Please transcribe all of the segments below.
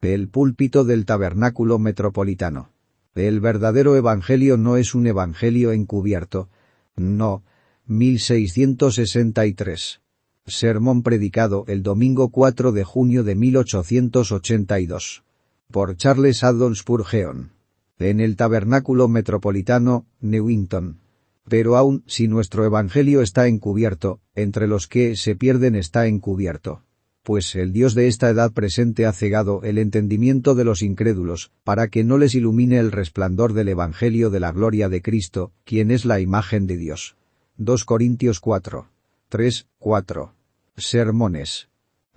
El púlpito del Tabernáculo Metropolitano. El verdadero evangelio no es un evangelio encubierto. No. 1663. Sermón predicado el domingo 4 de junio de 1882. Por Charles Haddon Spurgeon. En el Tabernáculo Metropolitano, Newington. Pero aun si nuestro evangelio está encubierto, entre los que se pierden está encubierto. Pues el Dios de esta edad presente ha cegado el entendimiento de los incrédulos, para que no les ilumine el resplandor del evangelio de la gloria de Cristo, quien es la imagen de Dios. 2 Corintios 4. 3, 4. Sermones.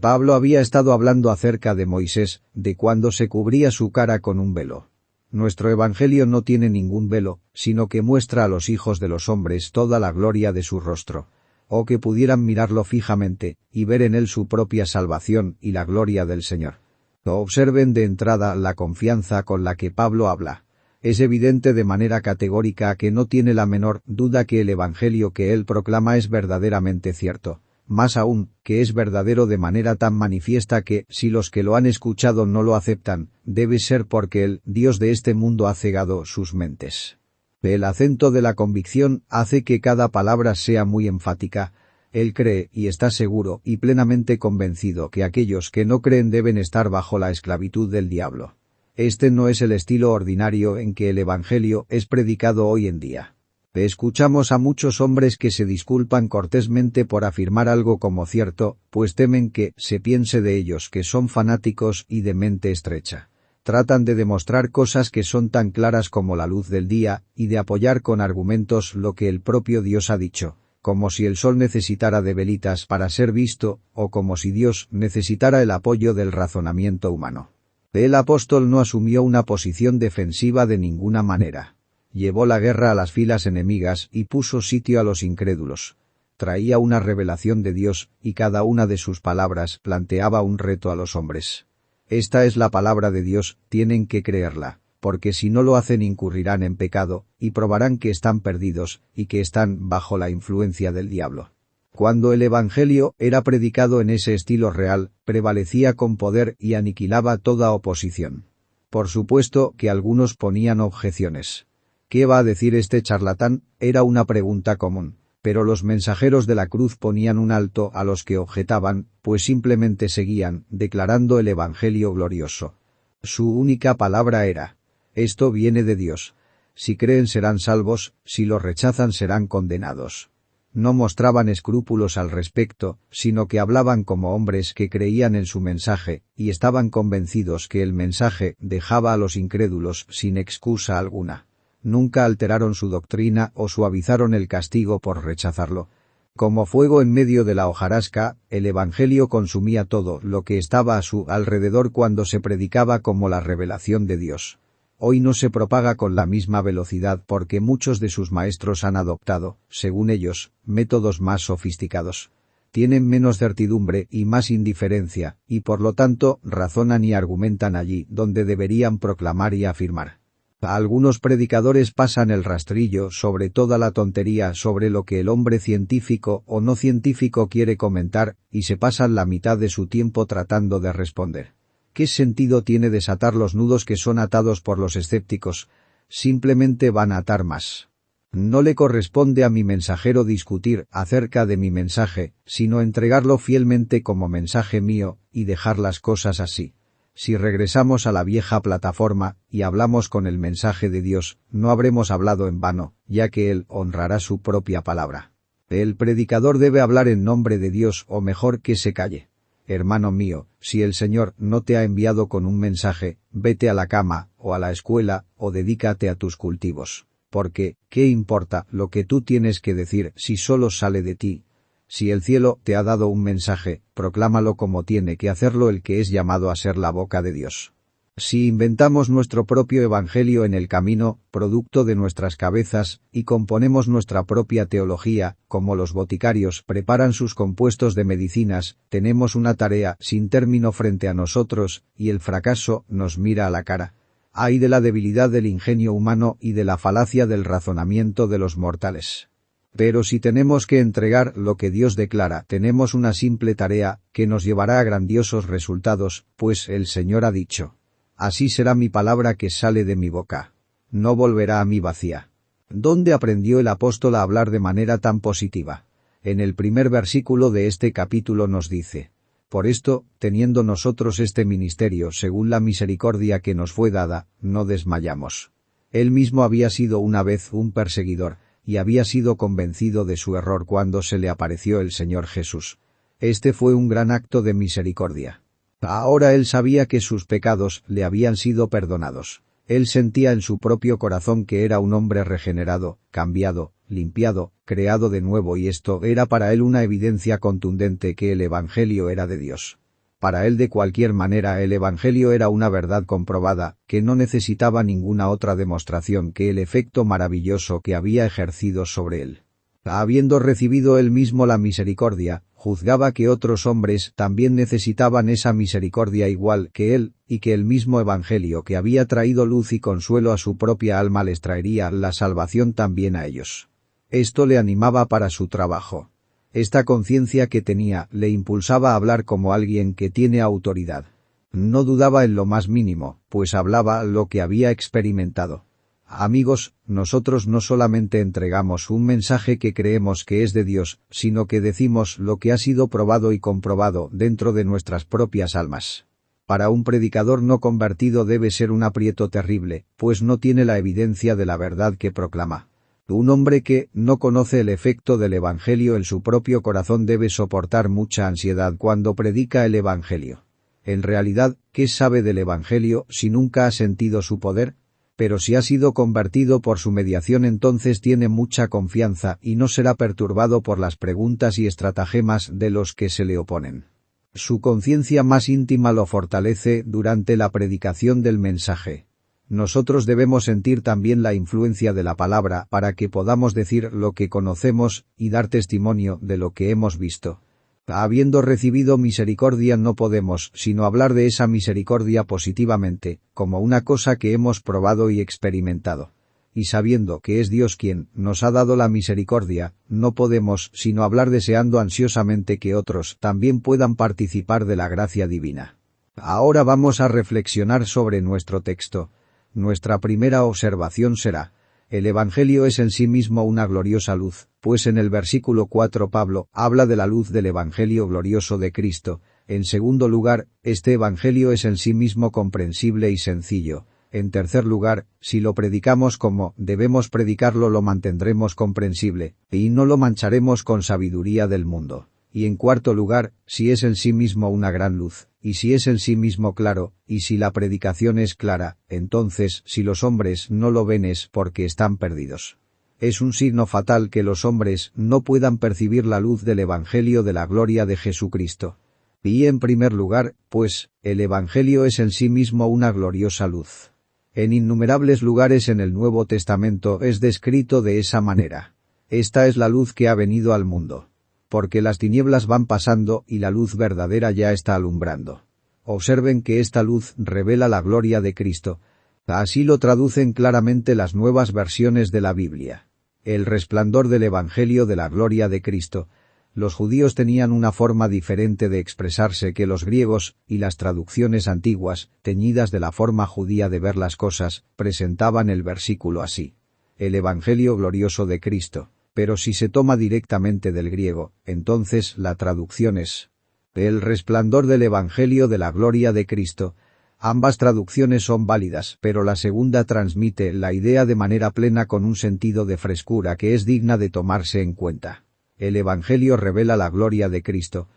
Pablo había estado hablando acerca de Moisés, de cuando se cubría su cara con un velo. Nuestro evangelio no tiene ningún velo, sino que muestra a los hijos de los hombres toda la gloria de su rostro. O que pudieran mirarlo fijamente, y ver en él su propia salvación y la gloria del Señor. Observen de entrada la confianza con la que Pablo habla. Es evidente de manera categórica que no tiene la menor duda que el evangelio que él proclama es verdaderamente cierto. Más aún, que es verdadero de manera tan manifiesta que, si los que lo han escuchado no lo aceptan, debe ser porque el Dios de este mundo ha cegado sus mentes. El acento de la convicción hace que cada palabra sea muy enfática. Él cree y está seguro y plenamente convencido que aquellos que no creen deben estar bajo la esclavitud del diablo. Este no es el estilo ordinario en que el evangelio es predicado hoy en día. Escuchamos a muchos hombres que se disculpan cortésmente por afirmar algo como cierto, pues temen que se piense de ellos que son fanáticos y de mente estrecha. Tratan de demostrar cosas que son tan claras como la luz del día, y de apoyar con argumentos lo que el propio Dios ha dicho, como si el sol necesitara de velitas para ser visto, o como si Dios necesitara el apoyo del razonamiento humano. El apóstol no asumió una posición defensiva de ninguna manera. Llevó la guerra a las filas enemigas y puso sitio a los incrédulos. Traía una revelación de Dios, y cada una de sus palabras planteaba un reto a los hombres. Esta es la palabra de Dios, tienen que creerla, porque si no lo hacen incurrirán en pecado, y probarán que están perdidos, y que están bajo la influencia del diablo. Cuando el evangelio era predicado en ese estilo real, prevalecía con poder y aniquilaba toda oposición. Por supuesto que algunos ponían objeciones. ¿Qué va a decir este charlatán? Era una pregunta común. Pero los mensajeros de la cruz ponían un alto a los que objetaban, pues simplemente seguían, declarando el evangelio glorioso. Su única palabra era: esto viene de Dios. Si creen serán salvos, si lo rechazan serán condenados. No mostraban escrúpulos al respecto, sino que hablaban como hombres que creían en su mensaje, y estaban convencidos que el mensaje dejaba a los incrédulos sin excusa alguna. Nunca alteraron su doctrina o suavizaron el castigo por rechazarlo. Como fuego en medio de la hojarasca, el evangelio consumía todo lo que estaba a su alrededor cuando se predicaba como la revelación de Dios. Hoy no se propaga con la misma velocidad porque muchos de sus maestros han adoptado, según ellos, métodos más sofisticados. Tienen menos certidumbre y más indiferencia, y por lo tanto razonan y argumentan allí donde deberían proclamar y afirmar. Algunos predicadores pasan el rastrillo sobre toda la tontería sobre lo que el hombre científico o no científico quiere comentar, y se pasan la mitad de su tiempo tratando de responder. ¿Qué sentido tiene desatar los nudos que son atados por los escépticos? Simplemente van a atar más. No le corresponde a mi mensajero discutir acerca de mi mensaje, sino entregarlo fielmente como mensaje mío, y dejar las cosas así. Si regresamos a la vieja plataforma y hablamos con el mensaje de Dios, no habremos hablado en vano, ya que Él honrará su propia palabra. El predicador debe hablar en nombre de Dios o mejor que se calle. Hermano mío, si el Señor no te ha enviado con un mensaje, vete a la cama, o a la escuela, o dedícate a tus cultivos. Porque, ¿qué importa lo que tú tienes que decir si solo sale de ti? Si el cielo te ha dado un mensaje, proclámalo como tiene que hacerlo el que es llamado a ser la boca de Dios. Si inventamos nuestro propio evangelio en el camino, producto de nuestras cabezas, y componemos nuestra propia teología, como los boticarios preparan sus compuestos de medicinas, tenemos una tarea sin término frente a nosotros, y el fracaso nos mira a la cara. Ay de la debilidad del ingenio humano y de la falacia del razonamiento de los mortales. Pero si tenemos que entregar lo que Dios declara, tenemos una simple tarea, que nos llevará a grandiosos resultados, pues el Señor ha dicho: así será mi palabra que sale de mi boca. No volverá a mí vacía. ¿Dónde aprendió el apóstol a hablar de manera tan positiva? En el primer versículo de este capítulo nos dice: por esto, teniendo nosotros este ministerio según la misericordia que nos fue dada, no desmayamos. Él mismo había sido una vez un perseguidor, y había sido convencido de su error cuando se le apareció el Señor Jesús. Este fue un gran acto de misericordia. Ahora él sabía que sus pecados le habían sido perdonados. Él sentía en su propio corazón que era un hombre regenerado, cambiado, limpiado, creado de nuevo, y esto era para él una evidencia contundente que el Evangelio era de Dios. Para él, de cualquier manera, el Evangelio era una verdad comprobada, que no necesitaba ninguna otra demostración que el efecto maravilloso que había ejercido sobre él. Habiendo recibido él mismo la misericordia, juzgaba que otros hombres también necesitaban esa misericordia igual que él, y que el mismo Evangelio que había traído luz y consuelo a su propia alma les traería la salvación también a ellos. Esto le animaba para su trabajo. Esta conciencia que tenía le impulsaba a hablar como alguien que tiene autoridad. No dudaba en lo más mínimo, pues hablaba lo que había experimentado. Amigos, nosotros no solamente entregamos un mensaje que creemos que es de Dios, sino que decimos lo que ha sido probado y comprobado dentro de nuestras propias almas. Para un predicador no convertido debe ser un aprieto terrible, pues no tiene la evidencia de la verdad que proclama. Un hombre que no conoce el efecto del Evangelio en su propio corazón debe soportar mucha ansiedad cuando predica el Evangelio. En realidad, ¿qué sabe del Evangelio si nunca ha sentido su poder? Pero si ha sido convertido por su mediación, entonces tiene mucha confianza y no será perturbado por las preguntas y estratagemas de los que se le oponen. Su conciencia más íntima lo fortalece durante la predicación del mensaje. Nosotros debemos sentir también la influencia de la palabra para que podamos decir lo que conocemos y dar testimonio de lo que hemos visto. Habiendo recibido misericordia, no podemos sino hablar de esa misericordia positivamente, como una cosa que hemos probado y experimentado. Y sabiendo que es Dios quien nos ha dado la misericordia, no podemos sino hablar deseando ansiosamente que otros también puedan participar de la gracia divina. Ahora vamos a reflexionar sobre nuestro texto. Nuestra primera observación será: el Evangelio es en sí mismo una gloriosa luz, pues en el versículo 4 Pablo habla de la luz del Evangelio glorioso de Cristo. En segundo lugar, este Evangelio es en sí mismo comprensible y sencillo. En tercer lugar, si lo predicamos como debemos predicarlo, lo mantendremos comprensible, y no lo mancharemos con sabiduría del mundo. Y en cuarto lugar, si es en sí mismo una gran luz, y si es en sí mismo claro, y si la predicación es clara, entonces si los hombres no lo ven es porque están perdidos. Es un signo fatal que los hombres no puedan percibir la luz del Evangelio de la gloria de Jesucristo. Y en primer lugar, pues, el Evangelio es en sí mismo una gloriosa luz. En innumerables lugares en el Nuevo Testamento es descrito de esa manera. Esta es la luz que ha venido al mundo. Porque las tinieblas van pasando y la luz verdadera ya está alumbrando. Observen que esta luz revela la gloria de Cristo. Así lo traducen claramente las nuevas versiones de la Biblia. El resplandor del Evangelio de la gloria de Cristo. Los judíos tenían una forma diferente de expresarse que los griegos, y las traducciones antiguas, teñidas de la forma judía de ver las cosas, presentaban el versículo así: el Evangelio glorioso de Cristo. Pero si se toma directamente del griego, entonces la traducción es el resplandor del Evangelio de la gloria de Cristo. Ambas traducciones son válidas, pero la segunda transmite la idea de manera plena con un sentido de frescura que es digna de tomarse en cuenta. El Evangelio revela la gloria de Cristo.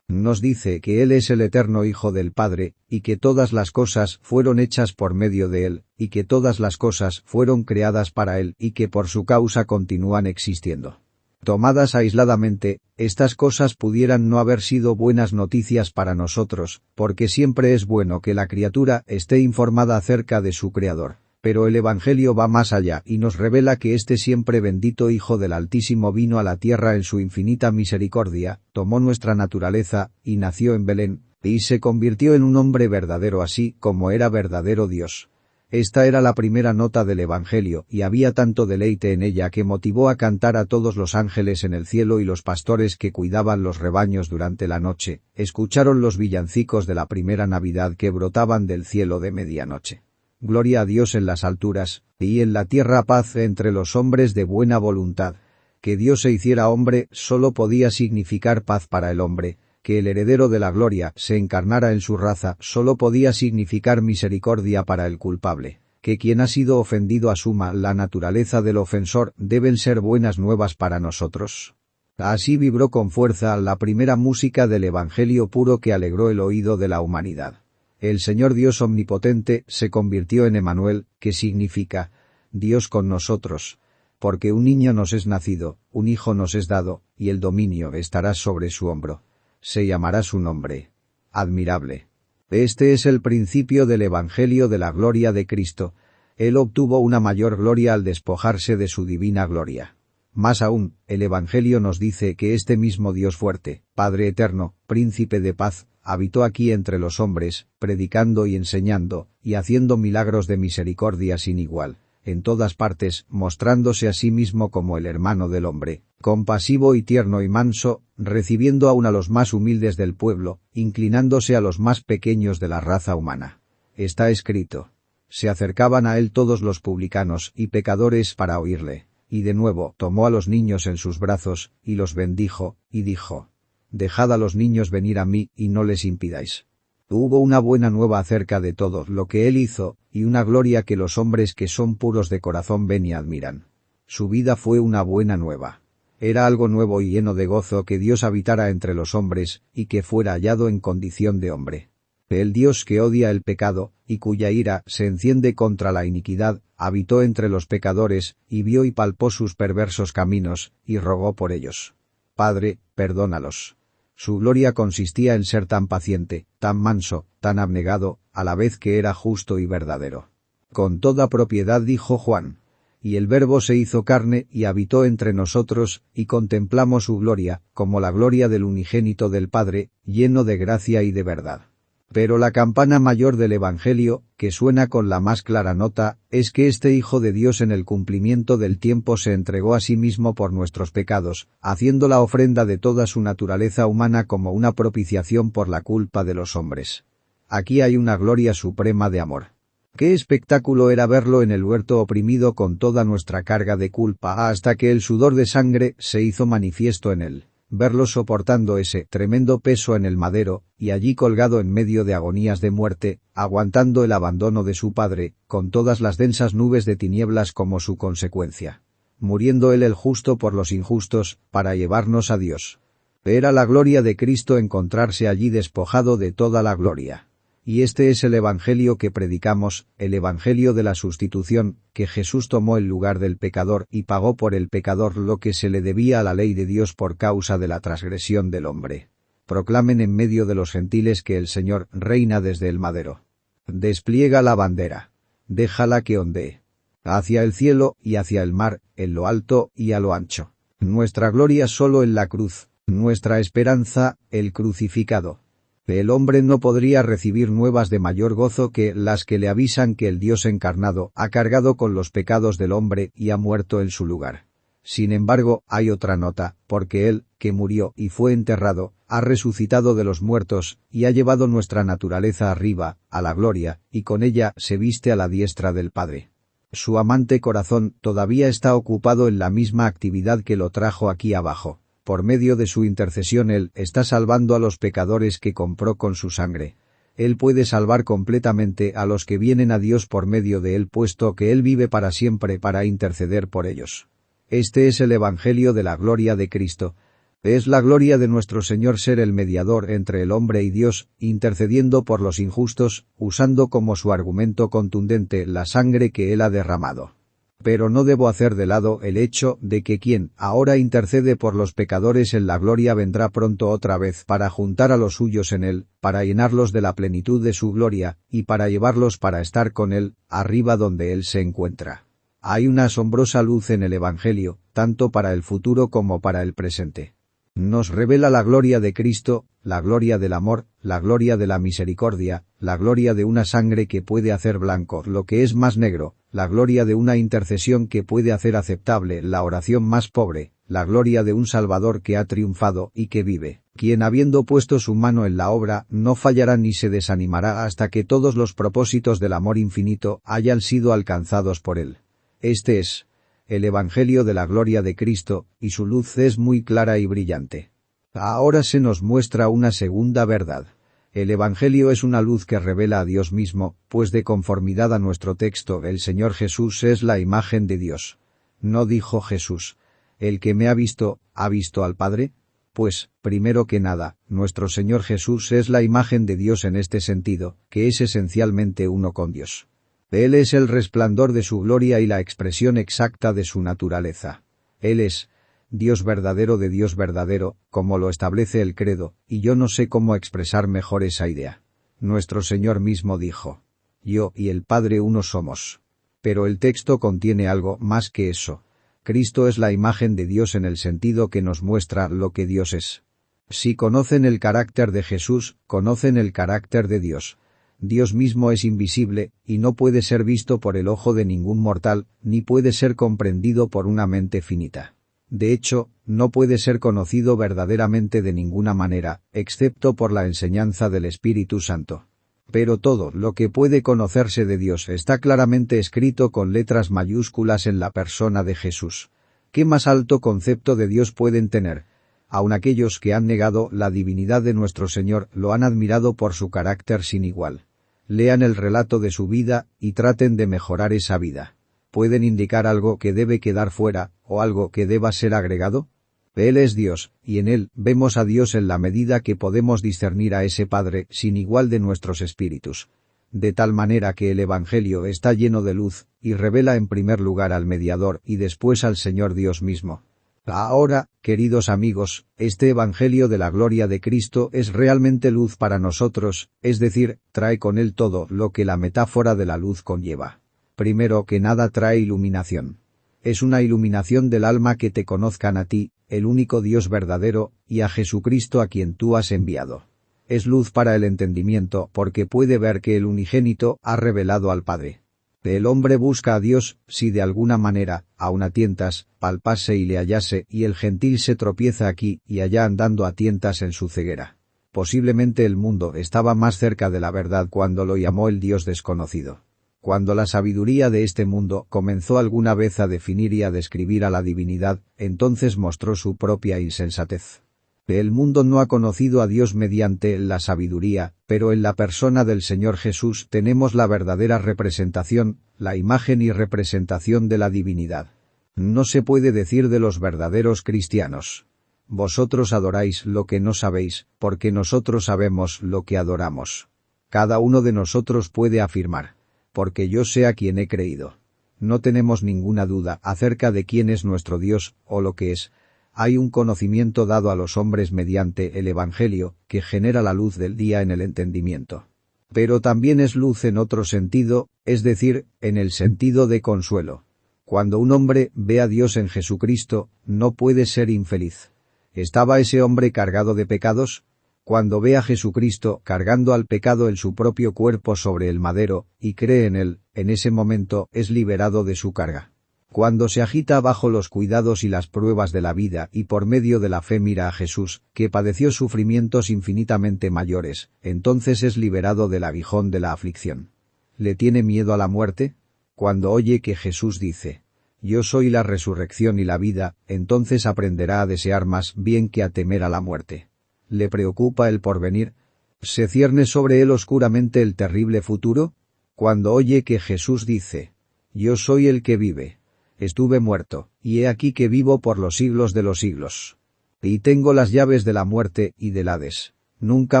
Nos dice que Él es el eterno Hijo del Padre, y que todas las cosas fueron hechas por medio de Él, y que todas las cosas fueron creadas para Él, y que por su causa continúan existiendo. Tomadas aisladamente, estas cosas pudieran no haber sido buenas noticias para nosotros, porque siempre es bueno que la criatura esté informada acerca de su Creador. Pero el Evangelio va más allá y nos revela que este siempre bendito Hijo del Altísimo vino a la tierra en su infinita misericordia, tomó nuestra naturaleza, y nació en Belén, y se convirtió en un hombre verdadero así como era verdadero Dios. Esta era la primera nota del Evangelio y había tanto deleite en ella que motivó a cantar a todos los ángeles en el cielo, y los pastores que cuidaban los rebaños durante la noche escucharon los villancicos de la primera Navidad que brotaban del cielo de medianoche. Gloria a Dios en las alturas, y en la tierra paz entre los hombres de buena voluntad. Que Dios se hiciera hombre solo podía significar paz para el hombre. Que el heredero de la gloria se encarnara en su raza solo podía significar misericordia para el culpable. Que quien ha sido ofendido asuma la naturaleza del ofensor deben ser buenas nuevas para nosotros. Así vibró con fuerza la primera música del Evangelio puro que alegró el oído de la humanidad. El Señor Dios omnipotente se convirtió en Emanuel, que significa Dios con nosotros. Porque un niño nos es nacido, un hijo nos es dado, y el dominio estará sobre su hombro. Se llamará su nombre Admirable. Este es el principio del Evangelio de la gloria de Cristo. Él obtuvo una mayor gloria al despojarse de su divina gloria. Más aún, el Evangelio nos dice que este mismo Dios fuerte, Padre eterno, Príncipe de paz, habitó aquí entre los hombres, predicando y enseñando, y haciendo milagros de misericordia sin igual, en todas partes, mostrándose a sí mismo como el hermano del hombre, compasivo y tierno y manso, recibiendo aún a los más humildes del pueblo, inclinándose a los más pequeños de la raza humana. Está escrito: se acercaban a él todos los publicanos y pecadores para oírle, y de nuevo tomó a los niños en sus brazos, y los bendijo, y dijo: dejad a los niños venir a mí, y no les impidáis. Hubo una buena nueva acerca de todo lo que él hizo, y una gloria que los hombres que son puros de corazón ven y admiran. Su vida fue una buena nueva. Era algo nuevo y lleno de gozo que Dios habitara entre los hombres, y que fuera hallado en condición de hombre. El Dios que odia el pecado, y cuya ira se enciende contra la iniquidad, habitó entre los pecadores, y vio y palpó sus perversos caminos, y rogó por ellos. Padre, perdónalos. Su gloria consistía en ser tan paciente, tan manso, tan abnegado, a la vez que era justo y verdadero. Con toda propiedad dijo Juan: y el Verbo se hizo carne y habitó entre nosotros, y contemplamos su gloria, como la gloria del unigénito del Padre, lleno de gracia y de verdad. Pero la campana mayor del Evangelio, que suena con la más clara nota, es que este Hijo de Dios en el cumplimiento del tiempo se entregó a sí mismo por nuestros pecados, haciendo la ofrenda de toda su naturaleza humana como una propiciación por la culpa de los hombres. Aquí hay una gloria suprema de amor. Qué espectáculo era verlo en el huerto oprimido con toda nuestra carga de culpa hasta que el sudor de sangre se hizo manifiesto en él. Verlo soportando ese tremendo peso en el madero, y allí colgado en medio de agonías de muerte, aguantando el abandono de su padre, con todas las densas nubes de tinieblas como su consecuencia. Muriendo él el justo por los injustos, para llevarnos a Dios. Era la gloria de Cristo encontrarse allí despojado de toda la gloria. Y este es el Evangelio que predicamos, el Evangelio de la sustitución, que Jesús tomó el lugar del pecador y pagó por el pecador lo que se le debía a la ley de Dios por causa de la transgresión del hombre. Proclamen en medio de los gentiles que el Señor reina desde el madero. Despliega la bandera. Déjala que ondee. Hacia el cielo y hacia el mar, en lo alto y a lo ancho. Nuestra gloria solo en la cruz, nuestra esperanza, el crucificado. El hombre no podría recibir nuevas de mayor gozo que las que le avisan que el Dios encarnado ha cargado con los pecados del hombre y ha muerto en su lugar. Sin embargo, hay otra nota, porque Él, que murió y fue enterrado, ha resucitado de los muertos, y ha llevado nuestra naturaleza arriba, a la gloria, y con ella se viste a la diestra del Padre. Su amante corazón todavía está ocupado en la misma actividad que lo trajo aquí abajo. Por medio de su intercesión Él está salvando a los pecadores que compró con su sangre. Él puede salvar completamente a los que vienen a Dios por medio de Él, puesto que Él vive para siempre para interceder por ellos. Este es el Evangelio de la gloria de Cristo. Es la gloria de nuestro Señor ser el mediador entre el hombre y Dios, intercediendo por los injustos, usando como su argumento contundente la sangre que Él ha derramado. Pero no debo hacer de lado el hecho de que quien ahora intercede por los pecadores en la gloria vendrá pronto otra vez para juntar a los suyos en él, para llenarlos de la plenitud de su gloria, y para llevarlos para estar con él, arriba donde él se encuentra. Hay una asombrosa luz en el Evangelio, tanto para el futuro como para el presente. Nos revela la gloria de Cristo, la gloria del amor, la gloria de la misericordia, la gloria de una sangre que puede hacer blanco lo que es más negro, la gloria de una intercesión que puede hacer aceptable la oración más pobre, la gloria de un Salvador que ha triunfado y que vive, quien habiendo puesto su mano en la obra no fallará ni se desanimará hasta que todos los propósitos del amor infinito hayan sido alcanzados por él. Este es el Evangelio de la gloria de Cristo, y su luz es muy clara y brillante. Ahora se nos muestra una segunda verdad. El Evangelio es una luz que revela a Dios mismo, pues de conformidad a nuestro texto el Señor Jesús es la imagen de Dios. ¿No dijo Jesús: el que me ha visto al Padre? Pues, primero que nada, nuestro Señor Jesús es la imagen de Dios en este sentido, que es esencialmente uno con Dios. Él es el resplandor de su gloria y la expresión exacta de su naturaleza. Él es Dios verdadero de Dios verdadero, como lo establece el credo, y yo no sé cómo expresar mejor esa idea. Nuestro Señor mismo dijo: yo y el Padre uno somos. Pero el texto contiene algo más que eso. Cristo es la imagen de Dios en el sentido que nos muestra lo que Dios es. Si conocen el carácter de Jesús, conocen el carácter de Dios. Dios mismo es invisible, y no puede ser visto por el ojo de ningún mortal, ni puede ser comprendido por una mente finita. De hecho, no puede ser conocido verdaderamente de ninguna manera, excepto por la enseñanza del Espíritu Santo. Pero todo lo que puede conocerse de Dios está claramente escrito con letras mayúsculas en la persona de Jesús. ¿Qué más alto concepto de Dios pueden tener? Aun aquellos que han negado la divinidad de nuestro Señor lo han admirado por su carácter sin igual. Lean el relato de su vida y traten de mejorar esa vida. ¿Pueden indicar algo que debe quedar fuera, o algo que deba ser agregado? Él es Dios, y en Él vemos a Dios en la medida que podemos discernir a ese Padre sin igual de nuestros espíritus. De tal manera que el Evangelio está lleno de luz, y revela en primer lugar al Mediador y después al Señor Dios mismo. Ahora, queridos amigos, este Evangelio de la gloria de Cristo es realmente luz para nosotros, es decir, trae con él todo lo que la metáfora de la luz conlleva. Primero que nada trae iluminación. Es una iluminación del alma que te conozcan a ti, el único Dios verdadero, y a Jesucristo a quien tú has enviado. Es luz para el entendimiento porque puede ver que el unigénito ha revelado al Padre. El hombre busca a Dios, si de alguna manera, aun a tientas, palpase y le hallase, y el gentil se tropieza aquí y allá andando a tientas en su ceguera. Posiblemente el mundo estaba más cerca de la verdad cuando lo llamó el Dios desconocido. Cuando la sabiduría de este mundo comenzó alguna vez a definir y a describir a la divinidad, entonces mostró su propia insensatez. El mundo no ha conocido a Dios mediante la sabiduría, pero en la persona del Señor Jesús tenemos la verdadera representación, la imagen y representación de la divinidad. No se puede decir de los verdaderos cristianos: vosotros adoráis lo que no sabéis, porque nosotros sabemos lo que adoramos. Cada uno de nosotros puede afirmar: porque yo sé a quien he creído. No tenemos ninguna duda acerca de quién es nuestro Dios, o lo que es. Hay un conocimiento dado a los hombres mediante el Evangelio, que genera la luz del día en el entendimiento. Pero también es luz en otro sentido, es decir, en el sentido de consuelo. Cuando un hombre ve a Dios en Jesucristo, no puede ser infeliz. ¿Estaba ese hombre cargado de pecados? Cuando ve a Jesucristo cargando al pecado en su propio cuerpo sobre el madero, y cree en él, en ese momento es liberado de su carga. Cuando se agita bajo los cuidados y las pruebas de la vida y por medio de la fe mira a Jesús, que padeció sufrimientos infinitamente mayores, entonces es liberado del aguijón de la aflicción. ¿Le tiene miedo a la muerte? Cuando oye que Jesús dice: yo soy la resurrección y la vida, entonces aprenderá a desear más bien que a temer a la muerte. ¿Le preocupa el porvenir? ¿Se cierne sobre él oscuramente el terrible futuro? Cuando oye que Jesús dice: yo soy el que vive. Estuve muerto, y he aquí que vivo por los siglos de los siglos. Y tengo las llaves de la muerte y del Hades. Nunca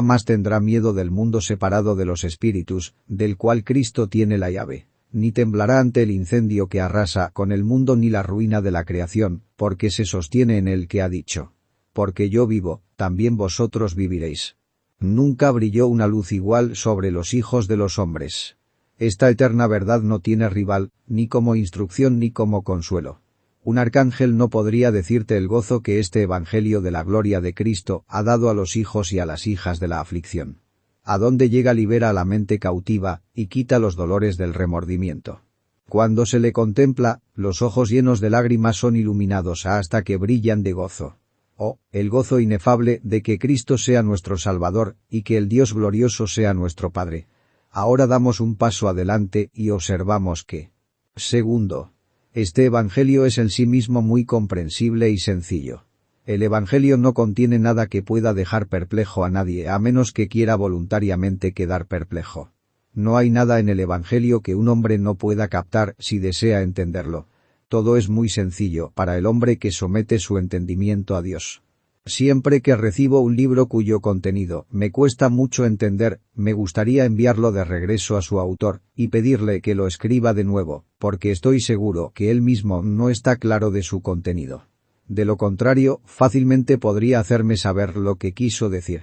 más tendrá miedo del mundo separado de los espíritus, del cual Cristo tiene la llave. Ni temblará ante el incendio que arrasa con el mundo ni la ruina de la creación, porque se sostiene en el que ha dicho: porque yo vivo, también vosotros viviréis. Nunca brilló una luz igual sobre los hijos de los hombres. Esta eterna verdad no tiene rival, ni como instrucción ni como consuelo. Un arcángel no podría decirte el gozo que este evangelio de la gloria de Cristo ha dado a los hijos y a las hijas de la aflicción. A dónde llega libera a la mente cautiva y quita los dolores del remordimiento. Cuando se le contempla, los ojos llenos de lágrimas son iluminados hasta que brillan de gozo. Oh, el gozo inefable de que Cristo sea nuestro Salvador y que el Dios glorioso sea nuestro Padre. Ahora damos un paso adelante y observamos que, segundo, este evangelio es en sí mismo muy comprensible y sencillo. El evangelio no contiene nada que pueda dejar perplejo a nadie a menos que quiera voluntariamente quedar perplejo. No hay nada en el evangelio que un hombre no pueda captar si desea entenderlo. Todo es muy sencillo para el hombre que somete su entendimiento a Dios. Siempre que recibo un libro cuyo contenido me cuesta mucho entender, me gustaría enviarlo de regreso a su autor y pedirle que lo escriba de nuevo, porque estoy seguro que él mismo no está claro de su contenido. De lo contrario, fácilmente podría hacerme saber lo que quiso decir.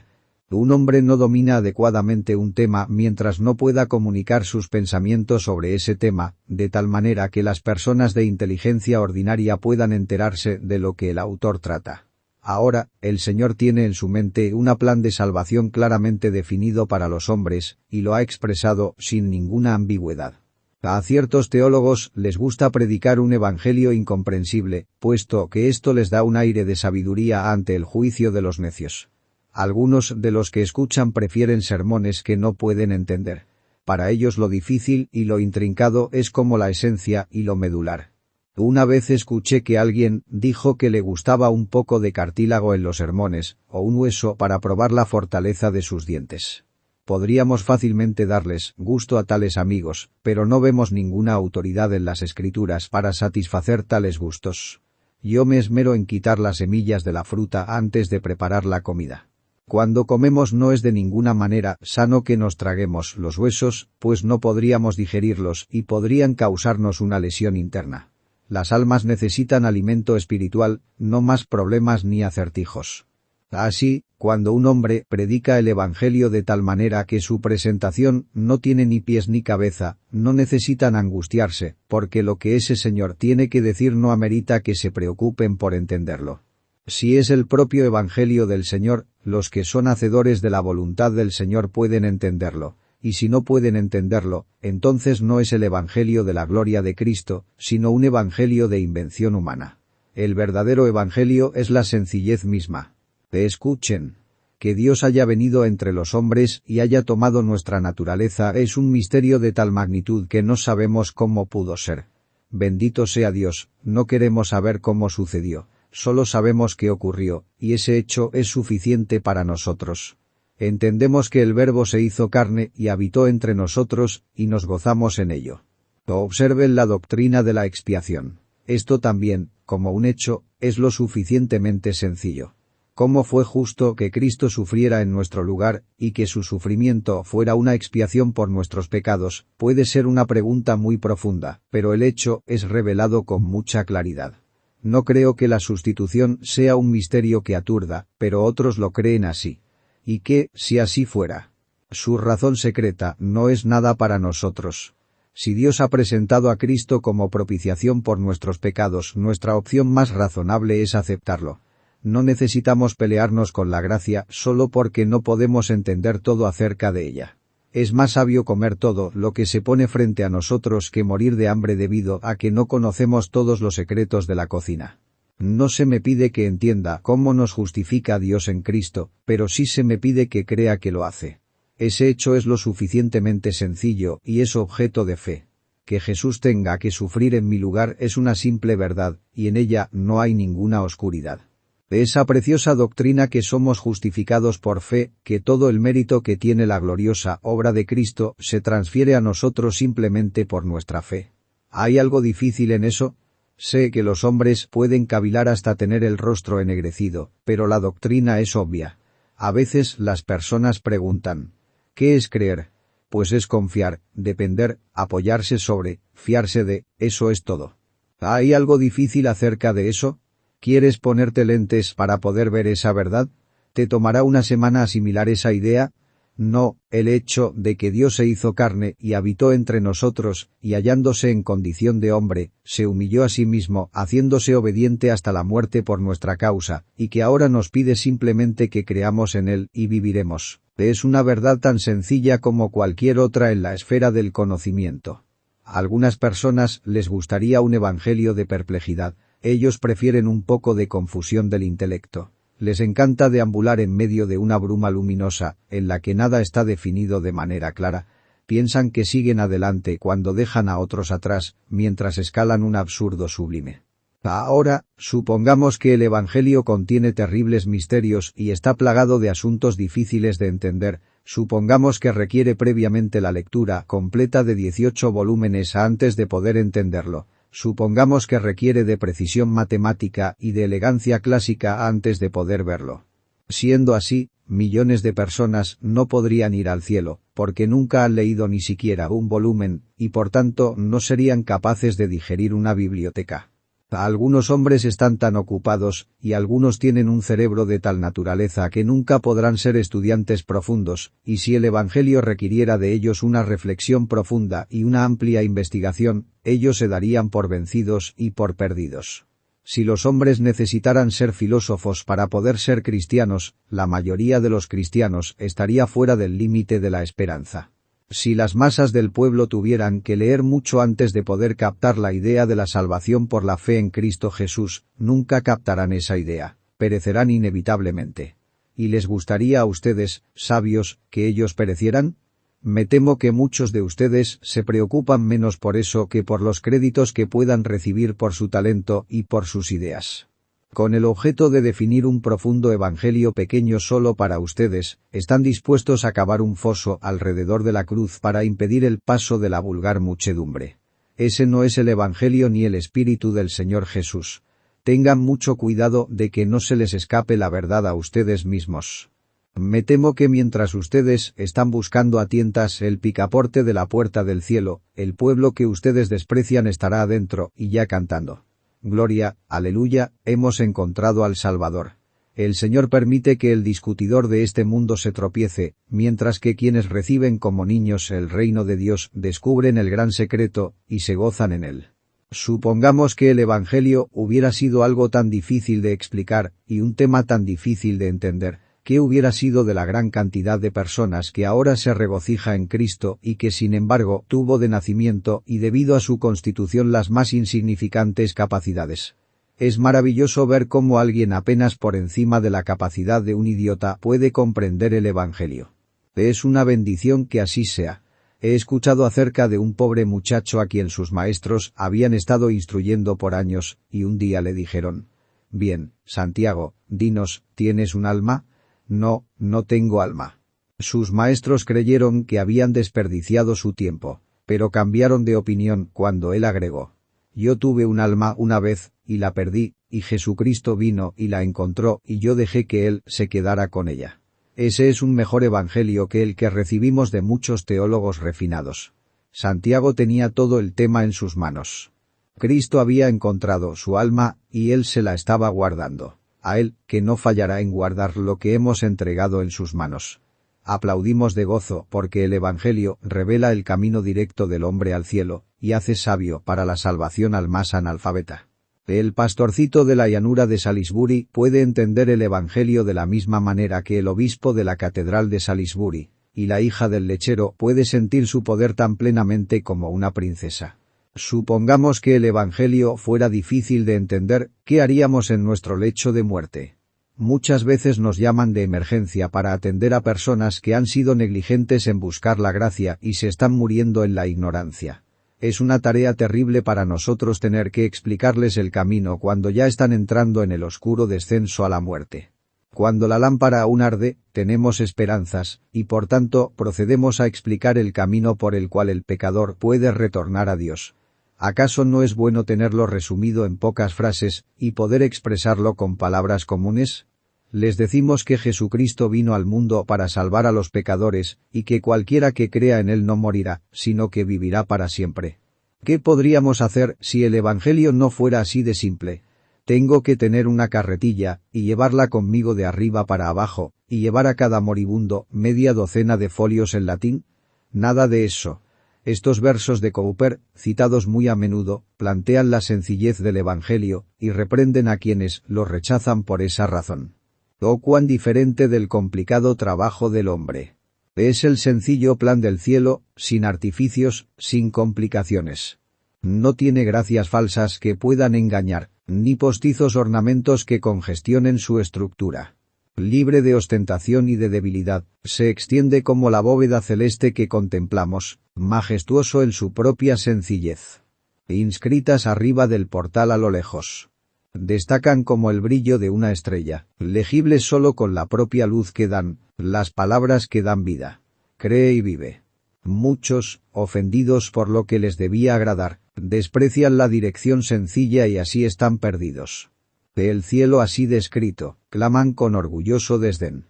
Un hombre no domina adecuadamente un tema mientras no pueda comunicar sus pensamientos sobre ese tema, de tal manera que las personas de inteligencia ordinaria puedan enterarse de lo que el autor trata. Ahora, el Señor tiene en su mente un plan de salvación claramente definido para los hombres, y lo ha expresado sin ninguna ambigüedad. A ciertos teólogos les gusta predicar un evangelio incomprensible, puesto que esto les da un aire de sabiduría ante el juicio de los necios. Algunos de los que escuchan prefieren sermones que no pueden entender. Para ellos lo difícil y lo intrincado es como la esencia y lo medular. Una vez escuché que alguien dijo que le gustaba un poco de cartílago en los sermones, o un hueso para probar la fortaleza de sus dientes. Podríamos fácilmente darles gusto a tales amigos, pero no vemos ninguna autoridad en las Escrituras para satisfacer tales gustos. Yo me esmero en quitar las semillas de la fruta antes de preparar la comida. Cuando comemos no es de ninguna manera sano que nos traguemos los huesos, pues no podríamos digerirlos y podrían causarnos una lesión interna. Las almas necesitan alimento espiritual, no más problemas ni acertijos. Así, cuando un hombre predica el evangelio de tal manera que su presentación no tiene ni pies ni cabeza, no necesitan angustiarse, porque lo que ese señor tiene que decir no amerita que se preocupen por entenderlo. Si es el propio evangelio del Señor, los que son hacedores de la voluntad del Señor pueden entenderlo, y si no pueden entenderlo, entonces no es el evangelio de la gloria de Cristo, sino un evangelio de invención humana. El verdadero evangelio es la sencillez misma. Escuchen. Que Dios haya venido entre los hombres y haya tomado nuestra naturaleza es un misterio de tal magnitud que no sabemos cómo pudo ser. Bendito sea Dios, no queremos saber cómo sucedió. Solo sabemos qué ocurrió, y ese hecho es suficiente para nosotros. Entendemos que el Verbo se hizo carne y habitó entre nosotros, y nos gozamos en ello. Observen la doctrina de la expiación. Esto también, como un hecho, es lo suficientemente sencillo. ¿Cómo fue justo que Cristo sufriera en nuestro lugar, y que su sufrimiento fuera una expiación por nuestros pecados? Puede ser una pregunta muy profunda, pero el hecho es revelado con mucha claridad. No creo que la sustitución sea un misterio que aturda, pero otros lo creen así. ¿Y qué, si así fuera? Su razón secreta no es nada para nosotros. Si Dios ha presentado a Cristo como propiciación por nuestros pecados, nuestra opción más razonable es aceptarlo. No necesitamos pelearnos con la gracia solo porque no podemos entender todo acerca de ella. Es más sabio comer todo lo que se pone frente a nosotros que morir de hambre debido a que no conocemos todos los secretos de la cocina. No se me pide que entienda cómo nos justifica Dios en Cristo, pero sí se me pide que crea que lo hace. Ese hecho es lo suficientemente sencillo y es objeto de fe. Que Jesús tenga que sufrir en mi lugar es una simple verdad, y en ella no hay ninguna oscuridad. De esa preciosa doctrina que somos justificados por fe, que todo el mérito que tiene la gloriosa obra de Cristo se transfiere a nosotros simplemente por nuestra fe. ¿Hay algo difícil en eso? Sé que los hombres pueden cavilar hasta tener el rostro ennegrecido, pero la doctrina es obvia. A veces las personas preguntan, ¿qué es creer? Pues es confiar, depender, apoyarse sobre, fiarse de, eso es todo. ¿Hay algo difícil acerca de eso? ¿Quieres ponerte lentes para poder ver esa verdad? ¿Te tomará una semana asimilar esa idea? No, el hecho de que Dios se hizo carne y habitó entre nosotros, y hallándose en condición de hombre, se humilló a sí mismo, haciéndose obediente hasta la muerte por nuestra causa, y que ahora nos pide simplemente que creamos en él y viviremos. Es una verdad tan sencilla como cualquier otra en la esfera del conocimiento. A algunas personas les gustaría un evangelio de perplejidad, ellos prefieren un poco de confusión del intelecto. Les encanta deambular en medio de una bruma luminosa, en la que nada está definido de manera clara. Piensan que siguen adelante cuando dejan a otros atrás, mientras escalan un absurdo sublime. Ahora, supongamos que el Evangelio contiene terribles misterios y está plagado de asuntos difíciles de entender. Supongamos que requiere previamente la lectura completa de 18 volúmenes antes de poder entenderlo. Supongamos que requiere de precisión matemática y de elegancia clásica antes de poder verlo. Siendo así, millones de personas no podrían ir al cielo, porque nunca han leído ni siquiera un volumen, y por tanto no serían capaces de digerir una biblioteca. Algunos hombres están tan ocupados, y algunos tienen un cerebro de tal naturaleza que nunca podrán ser estudiantes profundos, y si el Evangelio requiriera de ellos una reflexión profunda y una amplia investigación, ellos se darían por vencidos y por perdidos. Si los hombres necesitaran ser filósofos para poder ser cristianos, la mayoría de los cristianos estaría fuera del límite de la esperanza. Si las masas del pueblo tuvieran que leer mucho antes de poder captar la idea de la salvación por la fe en Cristo Jesús, nunca captarán esa idea, perecerán inevitablemente. ¿Y les gustaría a ustedes, sabios, que ellos perecieran? Me temo que muchos de ustedes se preocupan menos por eso que por los créditos que puedan recibir por su talento y por sus ideas. Con el objeto de definir un profundo evangelio pequeño solo para ustedes, están dispuestos a cavar un foso alrededor de la cruz para impedir el paso de la vulgar muchedumbre. Ese no es el evangelio ni el espíritu del Señor Jesús. Tengan mucho cuidado de que no se les escape la verdad a ustedes mismos. Me temo que mientras ustedes están buscando a tientas el picaporte de la puerta del cielo, el pueblo que ustedes desprecian estará adentro y ya cantando. Gloria, aleluya, hemos encontrado al Salvador. El Señor permite que el discutidor de este mundo se tropiece, mientras que quienes reciben como niños el reino de Dios descubren el gran secreto y se gozan en él. Supongamos que el Evangelio hubiera sido algo tan difícil de explicar y un tema tan difícil de entender. ¿Qué hubiera sido de la gran cantidad de personas que ahora se regocija en Cristo y que sin embargo tuvo de nacimiento y debido a su constitución las más insignificantes capacidades? Es maravilloso ver cómo alguien apenas por encima de la capacidad de un idiota puede comprender el Evangelio. Es una bendición que así sea. He escuchado acerca de un pobre muchacho a quien sus maestros habían estado instruyendo por años, y un día le dijeron: «Bien, Santiago, dinos, ¿tienes un alma?» «No, no tengo alma». Sus maestros creyeron que habían desperdiciado su tiempo, pero cambiaron de opinión cuando él agregó: «Yo tuve un alma una vez, y la perdí, y Jesucristo vino y la encontró y yo dejé que él se quedara con ella». Ese es un mejor evangelio que el que recibimos de muchos teólogos refinados. Santiago tenía todo el tema en sus manos. Cristo había encontrado su alma, y él se la estaba guardando. A él, que no fallará en guardar lo que hemos entregado en sus manos. Aplaudimos de gozo porque el Evangelio revela el camino directo del hombre al cielo, y hace sabio para la salvación al más analfabeta. El pastorcito de la llanura de Salisbury puede entender el Evangelio de la misma manera que el obispo de la catedral de Salisbury, y la hija del lechero puede sentir su poder tan plenamente como una princesa. Supongamos que el Evangelio fuera difícil de entender, ¿qué haríamos en nuestro lecho de muerte? Muchas veces nos llaman de emergencia para atender a personas que han sido negligentes en buscar la gracia y se están muriendo en la ignorancia. Es una tarea terrible para nosotros tener que explicarles el camino cuando ya están entrando en el oscuro descenso a la muerte. Cuando la lámpara aún arde, tenemos esperanzas, y por tanto procedemos a explicar el camino por el cual el pecador puede retornar a Dios. ¿Acaso no es bueno tenerlo resumido en pocas frases y poder expresarlo con palabras comunes? Les decimos que Jesucristo vino al mundo para salvar a los pecadores y que cualquiera que crea en él no morirá, sino que vivirá para siempre. ¿Qué podríamos hacer si el Evangelio no fuera así de simple? Tengo que tener una carretilla, y llevarla conmigo de arriba para abajo, y llevar a cada moribundo media docena de folios en latín. Nada de eso. Estos versos de Cowper, citados muy a menudo, plantean la sencillez del Evangelio, y reprenden a quienes lo rechazan por esa razón. Oh, cuán diferente del complicado trabajo del hombre. Es el sencillo plan del cielo, sin artificios, sin complicaciones. No tiene gracias falsas que puedan engañar, ni postizos ornamentos que congestionen su estructura. Libre de ostentación y de debilidad, se extiende como la bóveda celeste que contemplamos, majestuoso en su propia sencillez. Inscritas arriba del portal a lo lejos. Destacan como el brillo de una estrella, legibles solo con la propia luz que dan, las palabras que dan vida. Cree y vive. Muchos, ofendidos por lo que les debía agradar, desprecian la dirección sencilla y así están perdidos. El cielo así descrito, claman con orgulloso desdén.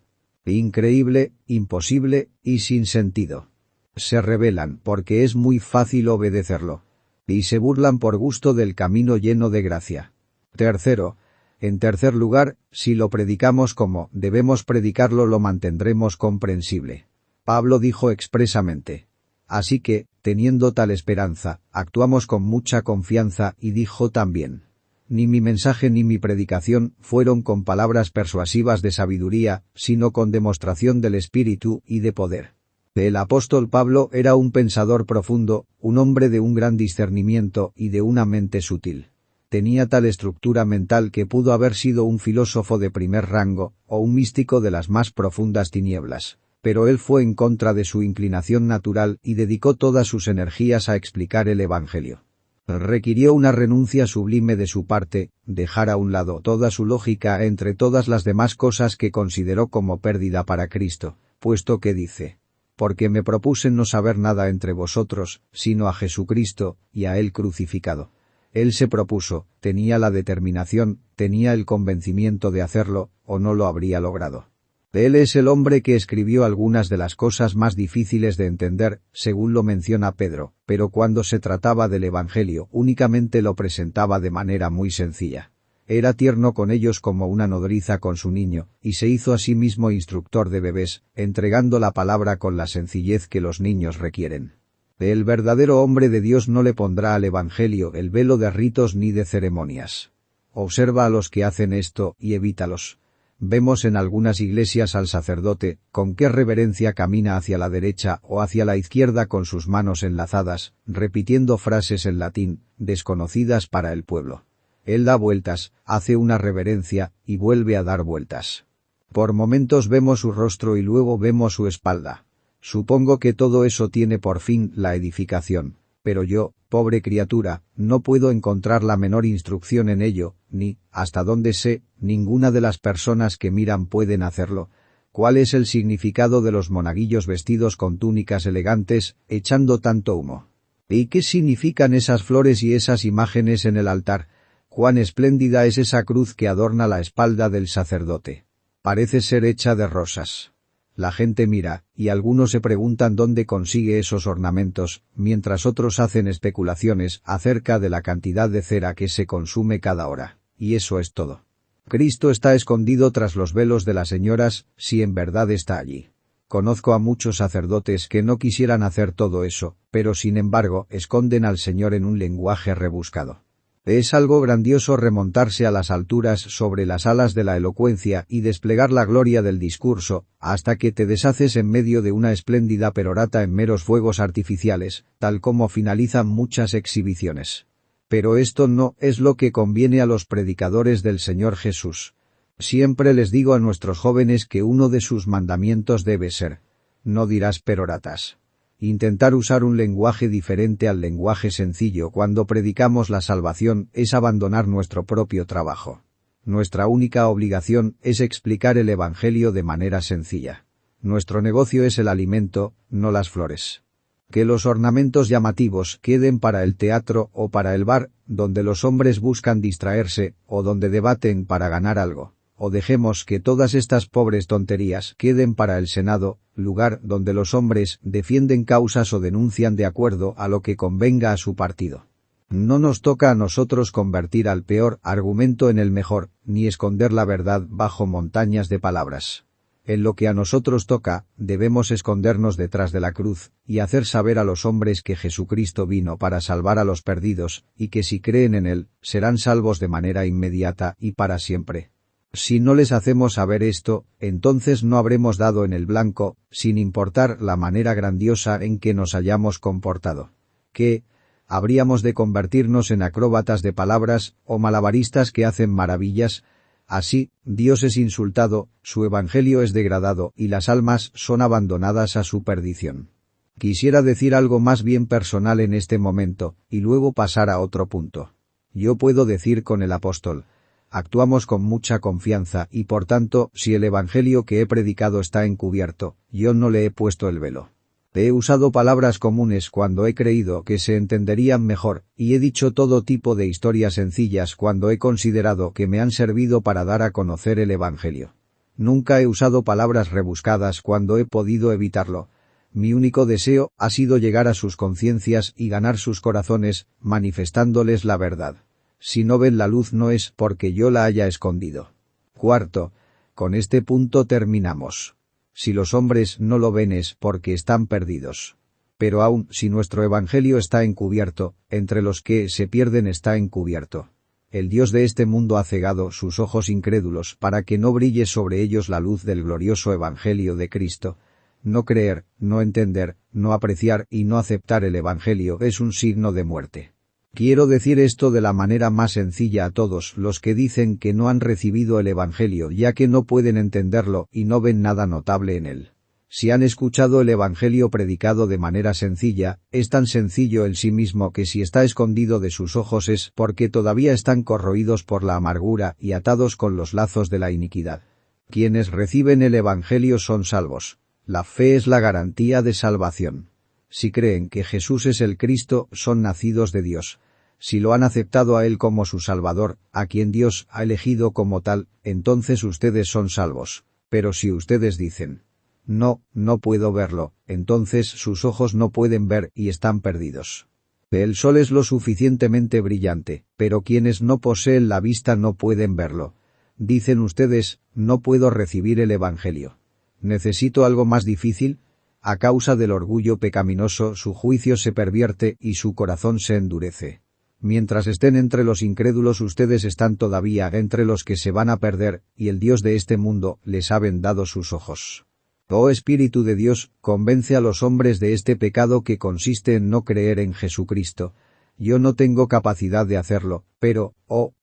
Increíble, imposible y sin sentido. Se rebelan porque es muy fácil obedecerlo. Y se burlan por gusto del camino lleno de gracia. Tercero. En tercer lugar, si lo predicamos como debemos predicarlo, lo mantendremos comprensible. Pablo dijo expresamente. Así que, teniendo tal esperanza, actuamos con mucha confianza, y dijo también. Ni mi mensaje ni mi predicación fueron con palabras persuasivas de sabiduría, sino con demostración del Espíritu y de poder. El apóstol Pablo era un pensador profundo, un hombre de un gran discernimiento y de una mente sutil. Tenía tal estructura mental que pudo haber sido un filósofo de primer rango, o un místico de las más profundas tinieblas. Pero él fue en contra de su inclinación natural y dedicó todas sus energías a explicar el Evangelio. Requirió una renuncia sublime de su parte, dejar a un lado toda su lógica entre todas las demás cosas que consideró como pérdida para Cristo, puesto que dice, porque me propuse no saber nada entre vosotros, sino a Jesucristo, y a él crucificado. Él se propuso, tenía la determinación, tenía el convencimiento de hacerlo, o no lo habría logrado. Él es el hombre que escribió algunas de las cosas más difíciles de entender, según lo menciona Pedro, pero cuando se trataba del Evangelio únicamente lo presentaba de manera muy sencilla. Era tierno con ellos como una nodriza con su niño, y se hizo a sí mismo instructor de bebés, entregando la palabra con la sencillez que los niños requieren. El verdadero hombre de Dios no le pondrá al Evangelio el velo de ritos ni de ceremonias. Observa a los que hacen esto y evítalos. Vemos en algunas iglesias al sacerdote, con qué reverencia camina hacia la derecha o hacia la izquierda con sus manos enlazadas, repitiendo frases en latín, desconocidas para el pueblo. Él da vueltas, hace una reverencia, y vuelve a dar vueltas. Por momentos vemos su rostro y luego vemos su espalda. Supongo que todo eso tiene por fin la edificación. Pero yo, pobre criatura, no puedo encontrar la menor instrucción en ello, ni, hasta donde sé, ninguna de las personas que miran pueden hacerlo. ¿Cuál es el significado de los monaguillos vestidos con túnicas elegantes, echando tanto humo? ¿Y qué significan esas flores y esas imágenes en el altar? ¿Cuán espléndida es esa cruz que adorna la espalda del sacerdote? Parece ser hecha de rosas. La gente mira, y algunos se preguntan dónde consigue esos ornamentos, mientras otros hacen especulaciones acerca de la cantidad de cera que se consume cada hora. Y eso es todo. Cristo está escondido tras los velos de las señoras, si en verdad está allí. Conozco a muchos sacerdotes que no quisieran hacer todo eso, pero sin embargo esconden al Señor en un lenguaje rebuscado. Es algo grandioso remontarse a las alturas sobre las alas de la elocuencia y desplegar la gloria del discurso, hasta que te deshaces en medio de una espléndida perorata en meros fuegos artificiales, tal como finalizan muchas exhibiciones. Pero esto no es lo que conviene a los predicadores del Señor Jesús. Siempre les digo a nuestros jóvenes que uno de sus mandamientos debe ser: no dirás peroratas. Intentar usar un lenguaje diferente al lenguaje sencillo cuando predicamos la salvación es abandonar nuestro propio trabajo. Nuestra única obligación es explicar el Evangelio de manera sencilla. Nuestro negocio es el alimento, no las flores. Que los ornamentos llamativos queden para el teatro o para el bar, donde los hombres buscan distraerse, o donde debaten para ganar algo. O dejemos que todas estas pobres tonterías queden para el Senado, lugar donde los hombres defienden causas o denuncian de acuerdo a lo que convenga a su partido. No nos toca a nosotros convertir al peor argumento en el mejor, ni esconder la verdad bajo montañas de palabras. En lo que a nosotros toca, debemos escondernos detrás de la cruz, y hacer saber a los hombres que Jesucristo vino para salvar a los perdidos, y que si creen en Él, serán salvos de manera inmediata y para siempre. Si no les hacemos saber esto, entonces no habremos dado en el blanco, sin importar la manera grandiosa en que nos hayamos comportado. ¿Qué? ¿Habríamos de convertirnos en acróbatas de palabras, o malabaristas que hacen maravillas? Así, Dios es insultado, su evangelio es degradado y las almas son abandonadas a su perdición. Quisiera decir algo más bien personal en este momento, y luego pasar a otro punto. Yo puedo decir con el apóstol: actuamos con mucha confianza y por tanto, si el evangelio que he predicado está encubierto, yo no le he puesto el velo. He usado palabras comunes cuando he creído que se entenderían mejor, y he dicho todo tipo de historias sencillas cuando he considerado que me han servido para dar a conocer el evangelio. Nunca he usado palabras rebuscadas cuando he podido evitarlo. Mi único deseo ha sido llegar a sus conciencias y ganar sus corazones, manifestándoles la verdad. Si no ven la luz no es porque yo la haya escondido. Cuarto, con este punto terminamos. Si los hombres no lo ven es porque están perdidos. Pero aun si nuestro evangelio está encubierto, entre los que se pierden está encubierto. El Dios de este mundo ha cegado sus ojos incrédulos para que no brille sobre ellos la luz del glorioso evangelio de Cristo. No creer, no entender, no apreciar y no aceptar el evangelio es un signo de muerte. Quiero decir esto de la manera más sencilla a todos los que dicen que no han recibido el evangelio ya que no pueden entenderlo y no ven nada notable en él. Si han escuchado el evangelio predicado de manera sencilla, es tan sencillo en sí mismo que si está escondido de sus ojos es porque todavía están corroídos por la amargura y atados con los lazos de la iniquidad. Quienes reciben el evangelio son salvos. La fe es la garantía de salvación. Si creen que Jesús es el Cristo, son nacidos de Dios. Si lo han aceptado a Él como su Salvador, a quien Dios ha elegido como tal, entonces ustedes son salvos. Pero si ustedes dicen: no, no puedo verlo, entonces sus ojos no pueden ver y están perdidos. El sol es lo suficientemente brillante, pero quienes no poseen la vista no pueden verlo. Dicen ustedes: no puedo recibir el Evangelio. ¿Necesito algo más difícil? A causa del orgullo pecaminoso su juicio se pervierte y su corazón se endurece. Mientras estén entre los incrédulos ustedes están todavía entre los que se van a perder, y el Dios de este mundo les ha vendado sus ojos. Oh Espíritu de Dios, convence a los hombres de este pecado que consiste en no creer en Jesucristo. Yo no tengo capacidad de hacerlo, pero,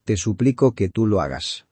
te suplico que tú lo hagas.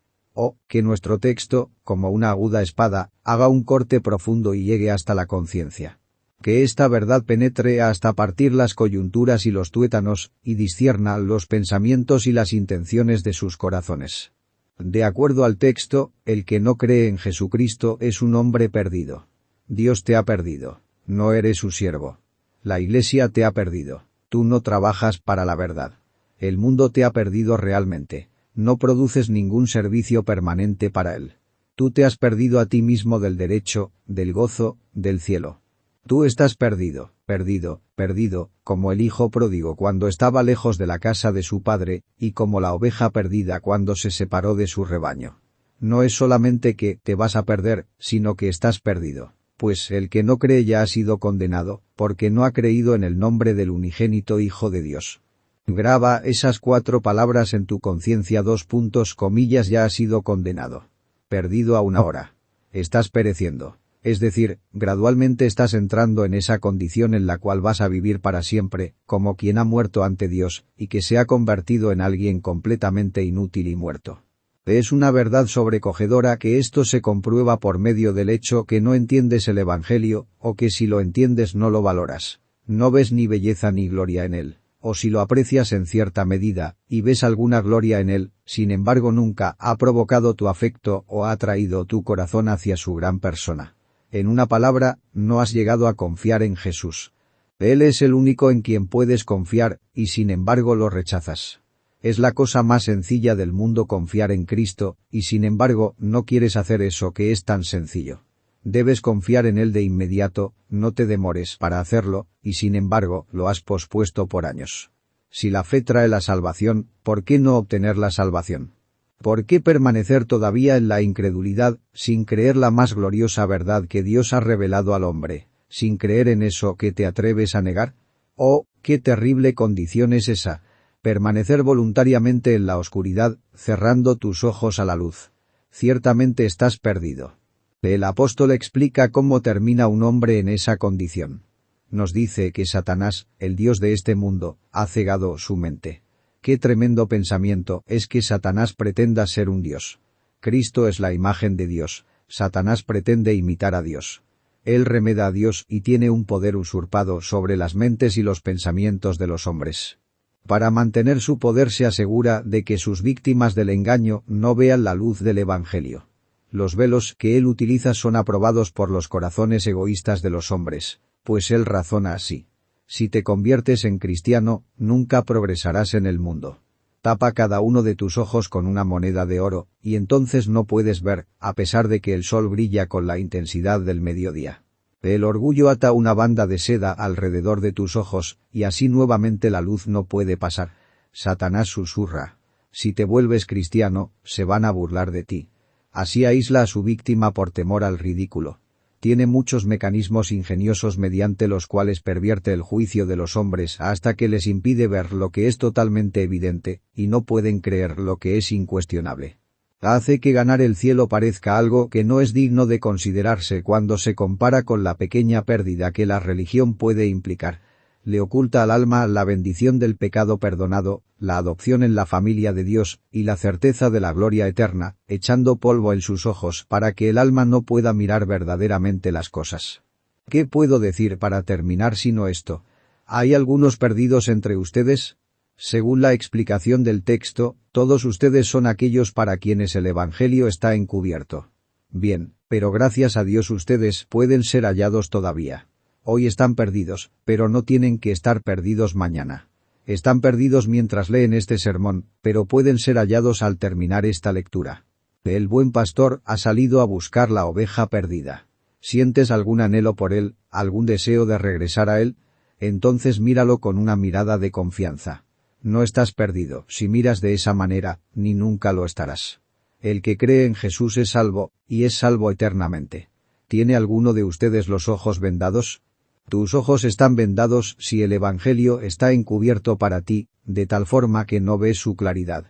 Que nuestro texto, como una aguda espada, haga un corte profundo y llegue hasta la conciencia. Que esta verdad penetre hasta partir las coyunturas y los tuétanos, y discierna los pensamientos y las intenciones de sus corazones. De acuerdo al texto, el que no cree en Jesucristo es un hombre perdido. Dios te ha perdido. No eres su siervo. La Iglesia te ha perdido. Tú no trabajas para la verdad. El mundo te ha perdido realmente. No produces ningún servicio permanente para él. Tú te has perdido a ti mismo del derecho, del gozo, del cielo. Tú estás perdido, perdido, perdido, como el hijo pródigo cuando estaba lejos de la casa de su padre, y como la oveja perdida cuando se separó de su rebaño. No es solamente que te vas a perder, sino que estás perdido, pues el que no cree ya ha sido condenado, porque no ha creído en el nombre del unigénito Hijo de Dios. Graba esas 4 palabras en tu conciencia: ya ha sido condenado. Perdido a una hora. Estás pereciendo. Es decir, gradualmente estás entrando en esa condición en la cual vas a vivir para siempre, como quien ha muerto ante Dios, y que se ha convertido en alguien completamente inútil y muerto. Es una verdad sobrecogedora que esto se comprueba por medio del hecho que no entiendes el Evangelio, o que si lo entiendes no lo valoras. No ves ni belleza ni gloria en él. O si lo aprecias en cierta medida, y ves alguna gloria en él, sin embargo nunca ha provocado tu afecto o ha atraído tu corazón hacia su gran persona. En una palabra, no has llegado a confiar en Jesús. Él es el único en quien puedes confiar, y sin embargo lo rechazas. Es la cosa más sencilla del mundo confiar en Cristo, y sin embargo no quieres hacer eso que es tan sencillo. Debes confiar en Él de inmediato, no te demores para hacerlo, y sin embargo lo has pospuesto por años. Si la fe trae la salvación, ¿por qué no obtener la salvación? ¿Por qué permanecer todavía en la incredulidad, sin creer la más gloriosa verdad que Dios ha revelado al hombre, sin creer en eso que te atreves a negar? Oh, qué terrible condición es esa, permanecer voluntariamente en la oscuridad, cerrando tus ojos a la luz. Ciertamente estás perdido. El apóstol explica cómo termina un hombre en esa condición. Nos dice que Satanás, el Dios de este mundo, ha cegado su mente. Qué tremendo pensamiento es que Satanás pretenda ser un Dios. Cristo es la imagen de Dios, Satanás pretende imitar a Dios. Él remeda a Dios y tiene un poder usurpado sobre las mentes y los pensamientos de los hombres. Para mantener su poder se asegura de que sus víctimas del engaño no vean la luz del Evangelio. Los velos que él utiliza son aprobados por los corazones egoístas de los hombres, pues él razona así. Si te conviertes en cristiano, nunca progresarás en el mundo. Tapa cada uno de tus ojos con una moneda de oro, y entonces no puedes ver, a pesar de que el sol brilla con la intensidad del mediodía. El orgullo ata una banda de seda alrededor de tus ojos, y así nuevamente la luz no puede pasar. Satanás susurra. Si te vuelves cristiano, se van a burlar de ti. Así aísla a su víctima por temor al ridículo. Tiene muchos mecanismos ingeniosos mediante los cuales pervierte el juicio de los hombres hasta que les impide ver lo que es totalmente evidente, y no pueden creer lo que es incuestionable. Hace que ganar el cielo parezca algo que no es digno de considerarse cuando se compara con la pequeña pérdida que la religión puede implicar. Le oculta al alma la bendición del pecado perdonado, la adopción en la familia de Dios, y la certeza de la gloria eterna, echando polvo en sus ojos para que el alma no pueda mirar verdaderamente las cosas. ¿Qué puedo decir para terminar sino esto? ¿Hay algunos perdidos entre ustedes? Según la explicación del texto, todos ustedes son aquellos para quienes el Evangelio está encubierto. Bien, pero gracias a Dios ustedes pueden ser hallados todavía. Hoy están perdidos, pero no tienen que estar perdidos mañana. Están perdidos mientras leen este sermón, pero pueden ser hallados al terminar esta lectura. El buen pastor ha salido a buscar la oveja perdida. ¿Sientes algún anhelo por él, algún deseo de regresar a él? Entonces míralo con una mirada de confianza. No estás perdido, si miras de esa manera, ni nunca lo estarás. El que cree en Jesús es salvo, y es salvo eternamente. ¿Tiene alguno de ustedes los ojos vendados? Tus ojos están vendados si el Evangelio está encubierto para ti, de tal forma que no ves su claridad.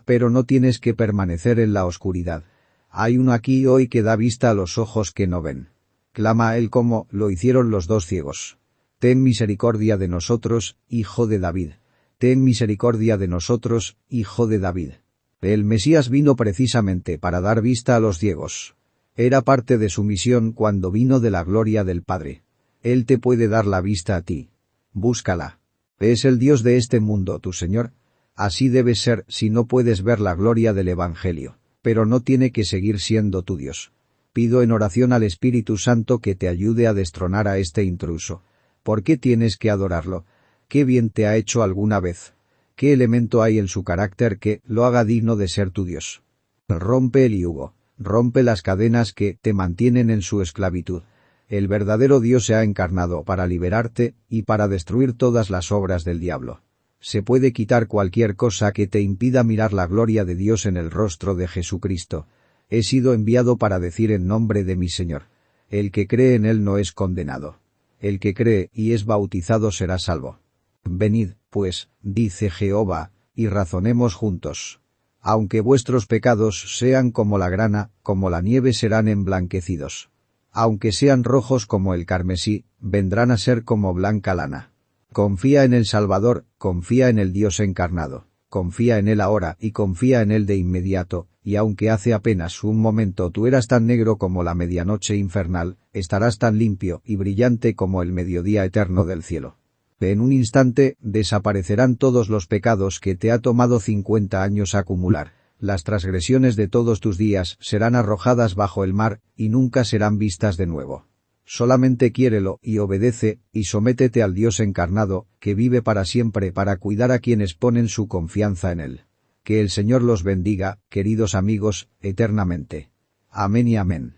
Pero no tienes que permanecer en la oscuridad. Hay uno aquí hoy que da vista a los ojos que no ven. Clama a él como lo hicieron los dos ciegos. Ten misericordia de nosotros, hijo de David. Ten misericordia de nosotros, hijo de David. El Mesías vino precisamente para dar vista a los ciegos. Era parte de su misión cuando vino de la gloria del Padre. Él te puede dar la vista a ti. Búscala. ¿Es el Dios de este mundo tu Señor? Así debe ser si no puedes ver la gloria del Evangelio, pero no tiene que seguir siendo tu Dios. Pido en oración al Espíritu Santo que te ayude a destronar a este intruso. ¿Por qué tienes que adorarlo? ¿Qué bien te ha hecho alguna vez? ¿Qué elemento hay en su carácter que lo haga digno de ser tu Dios? Rompe el yugo, rompe las cadenas que te mantienen en su esclavitud. El verdadero Dios se ha encarnado para liberarte y para destruir todas las obras del diablo. Se puede quitar cualquier cosa que te impida mirar la gloria de Dios en el rostro de Jesucristo. He sido enviado para decir en nombre de mi Señor. El que cree en él no es condenado. El que cree y es bautizado será salvo. Venid, pues, dice Jehová, y razonemos juntos. Aunque vuestros pecados sean como la grana, como la nieve serán emblanquecidos. Aunque sean rojos como el carmesí, vendrán a ser como blanca lana. Confía en el Salvador, confía en el Dios encarnado. Confía en él ahora y confía en él de inmediato, y aunque hace apenas un momento tú eras tan negro como la medianoche infernal, estarás tan limpio y brillante como el mediodía eterno del cielo. En un instante desaparecerán todos los pecados que te ha tomado 50 años acumular. Las transgresiones de todos tus días serán arrojadas bajo el mar, y nunca serán vistas de nuevo. Solamente quiérelo y obedece, y sométete al Dios encarnado, que vive para siempre para cuidar a quienes ponen su confianza en él. Que el Señor los bendiga, queridos amigos, eternamente. Amén y amén.